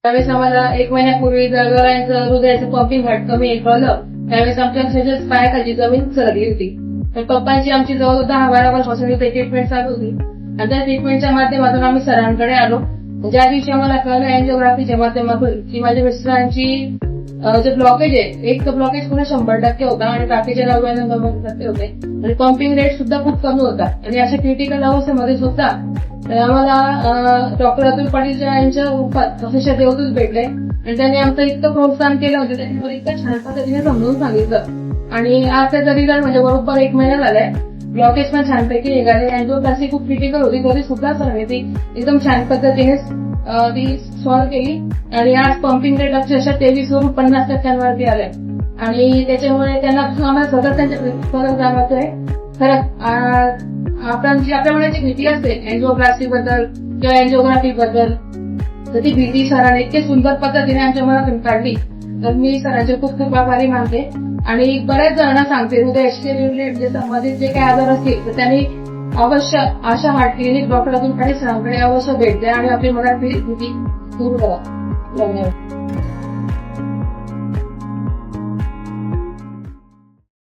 त्यावेळेस आम्हाला 1 महिन्यापूर्वी जळगावरांचं हृदयाचं पंपिंग हार्ट कमी कळलं. त्यावेळेस आमच्या अक्षरशः पायाखाली जमीन सरकली होती. तर पप्पांची आमची जवळ 10-12 वर्षापासून ट्रीटमेंट चालू होती आणि त्या ट्रीटमेंटच्या माध्यमातून आम्ही सरांकडे आलो. ज्या दिवशी आम्हाला कळलं अँजिओग्राफीच्या माध्यमातून की माझ्या मिस्टरांची जे ब्लॉकेज आहे, एक तर ब्लॉकेज पुन्हा 100% होता आणि बाकीचे 99% होते आणि पंपिंग रेट सुद्धा खूप कमी होता. आणि अशा क्रिटिकल अवस्थेमध्ये सुद्धा आम्हाला डॉक्टर अतुल पाटील यांच्या रूपात प्रोफेसर देवदूत भेटले आणि त्यांनी आमचं इतकं प्रोत्साहन केलं होतं, त्यांनी मला इतकं छान पद्धतीने समजून सांगितलं आणि आज त्याचा रिझल्ट म्हणजे बरोबर 1 महिना झालाय. ब्लॉकेज पण छानपैकी निघाले. अँजिओप्लास्टी खूप क्रिटिकल होती तरी सुद्धा सरांनी ती एकदम छान पद्धतीने ती सॉल्व्ह केली आणि आज पंपिंग रेट अक्षरशः 23 वरून 50% आले आणि त्याच्यामुळे त्यांना आम्हाला सतत त्यांच्या फरक जाणवतोय. खरं आपल्यामुळे जी भीती असते अँजिओप्लास्टी बद्दल किंवा अँजिओग्राफी बद्दल, तर ती भीती सरांनी इतकी सुंदर पद्धतीने आमच्या मनातून काढली. तर मी सरांचे खूप खूप आभारी मानते आणि बऱ्याच जणांना सांगते हृदयाशी रिलेटेड संबंधित जे काही आजार असतील तर त्यांनी अवश्य Asha heart clinic doctor Atul Patil सरांकडे अवश्य भेट द्या आणि आपली मनातली भीती दूर करा. धन्यवाद.